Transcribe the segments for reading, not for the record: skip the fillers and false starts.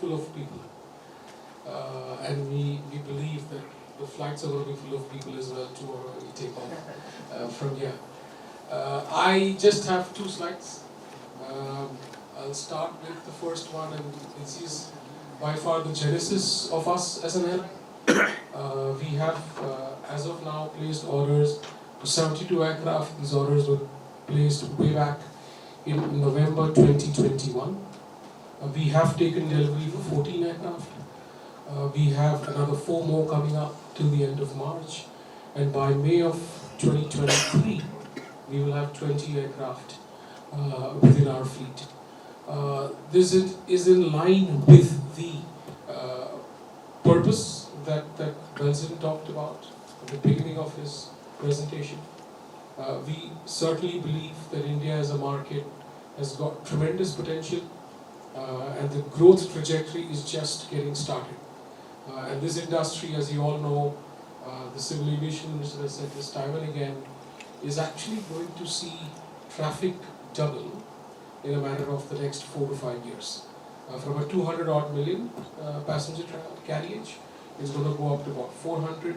full of people. And we believe that the flights are going to be full of people as well tomorrow when we take off from here. I just have 2 slides. I'll start with the first one, and this is by far the genesis of us as an airline. We have, as of now, placed orders for 72 aircraft. These orders were placed way back in November 2021. We have taken delivery for 14 aircraft. We have another 4 more coming up till the end of March. And by May of 2023, we will have 20 aircraft within our fleet. This is in line with the purpose that President talked about at the beginning of his presentation. We certainly believe that India as a market has got tremendous potential, and the growth trajectory is just getting started. And this industry, as you all know, the civil aviation minister has said this time and again, is actually going to see traffic double in a matter of the next 4 to 5 years. From a 200 odd million passenger carriage, it's going to go up to about 400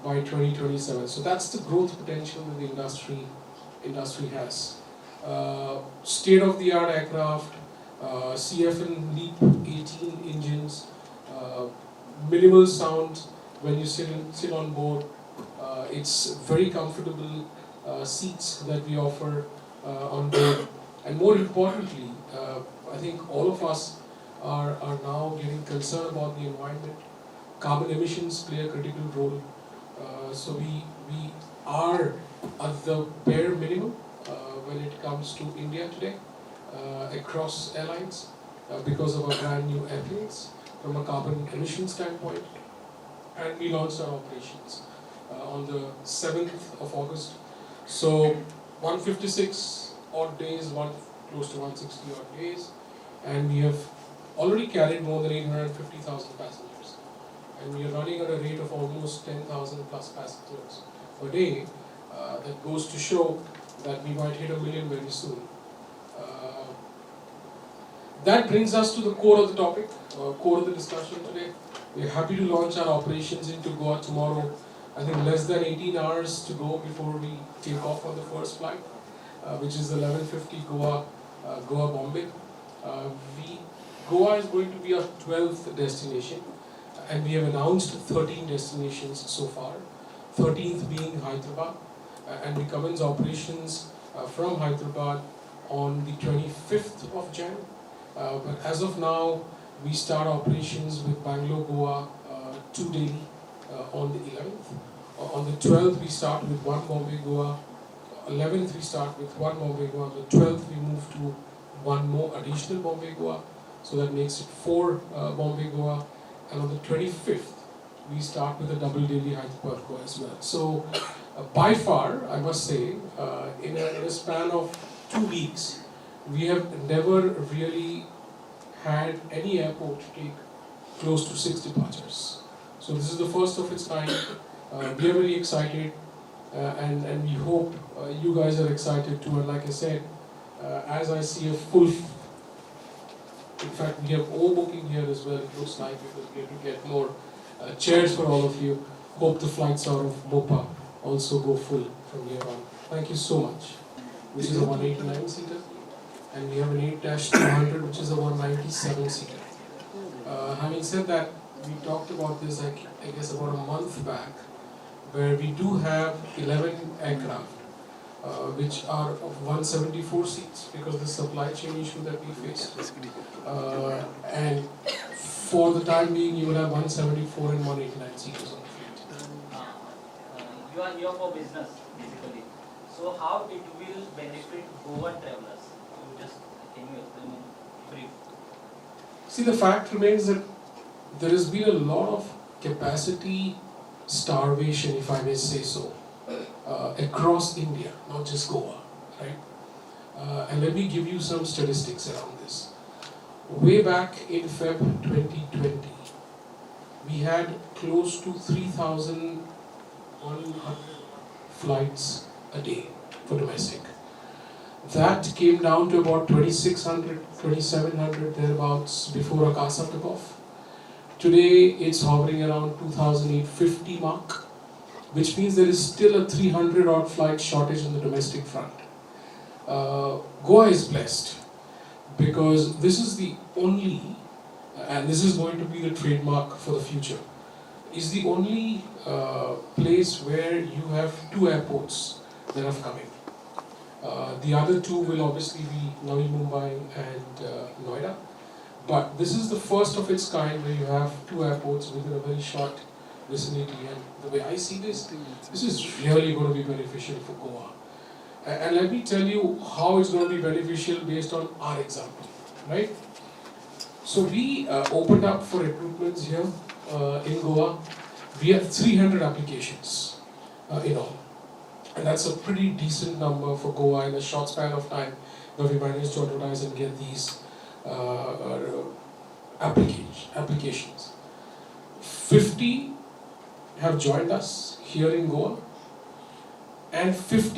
by 2027. So that's the growth potential that the industry has. State-of-the-art aircraft, CFM LEAP 18 engines, minimal sound when you sit on board. It's very comfortable seats that we offer on board. And more importantly, I think all of us are now getting concerned about the environment. Carbon emissions play a critical role. So we are at the bare minimum when it comes to India today across airlines because of our brand new airplanes from a carbon emission standpoint. And we launched our operations on the 7th of August. So 156 odd days, close to 160 odd days, and we have already carried more than 850,000 passengers. And we are running at a rate of almost 10,000 plus passengers per day. That goes to show that we might hit 1 million very soon. That brings us to the core of the topic, core of the discussion today. We're happy to launch our operations into Goa tomorrow. I think less than 18 hours to go before we take off on the first flight, which is 11:50 Goa-Bombay. Goa is going to be our 12th destination, and we have announced 13 destinations so far, 13th being Hyderabad, and we commence operations from Hyderabad on the 25th of Jan. But as of now, we start operations with Bangalore-Goa to Delhi on the 11th. On the 12th, we start with 1 Bombay-Goa. 11th, we start with 1 Bombay-Goa. On the 12th, we move to 1 more additional Bombay-Goa. So that makes it 4 Bombay-Goa. And on the 25th, we start with a double Delhi Hyderabad-Goa as well. So by far, I must say, in a span of 2 weeks, we have never really had any airport take close to 6 departures. So this is the first of its kind. We are very excited, and we hope you guys are excited too. And like I said, as I see a full, in fact we have overbooking here as well, it looks like, because we have to get more chairs for all of you. Hope the flights out of Mopa also go full from here on. Thank you so much. This is a 189 seater, and we have an 8-200, which is a 197 seater. Having said that, we talked about this, I guess, about a month back, where we do have 11 aircraft, which are of 174 seats because of the supply chain issue that we faced. And for the time being, you will have 174 and 189 seaters on the fleet. You are here for business, basically. So how it will benefit Goan travelers? Can you explain in brief? See, the fact remains that there has been a lot of capacity starvation, if I may say so, across India, not just Goa, right? And let me give you some statistics around this. Way back in Feb 2020, we had close to 3,100 flights a day for domestic. That came down to about 2600, 2700 thereabouts before Akasa took off. Today it's hovering around 2850 mark, which means there is still a 300 odd flight shortage on the domestic front. Goa is blessed because this is the only, and this is going to be the trademark for the future, is the only place where you have two airports that are coming. The other two will obviously be Navi Mumbai and Noida. But this is the first of its kind where you have two airports within a very short vicinity. And the way I see this is really going to be beneficial for Goa. And let me tell you how it's going to be beneficial based on our example, right? So we opened up for recruitments here in Goa. We have 300 applications in all. And that's a pretty decent number for Goa in a short span of time where we managed to advertise and get these applications. 50 have joined us here in Goa, and 50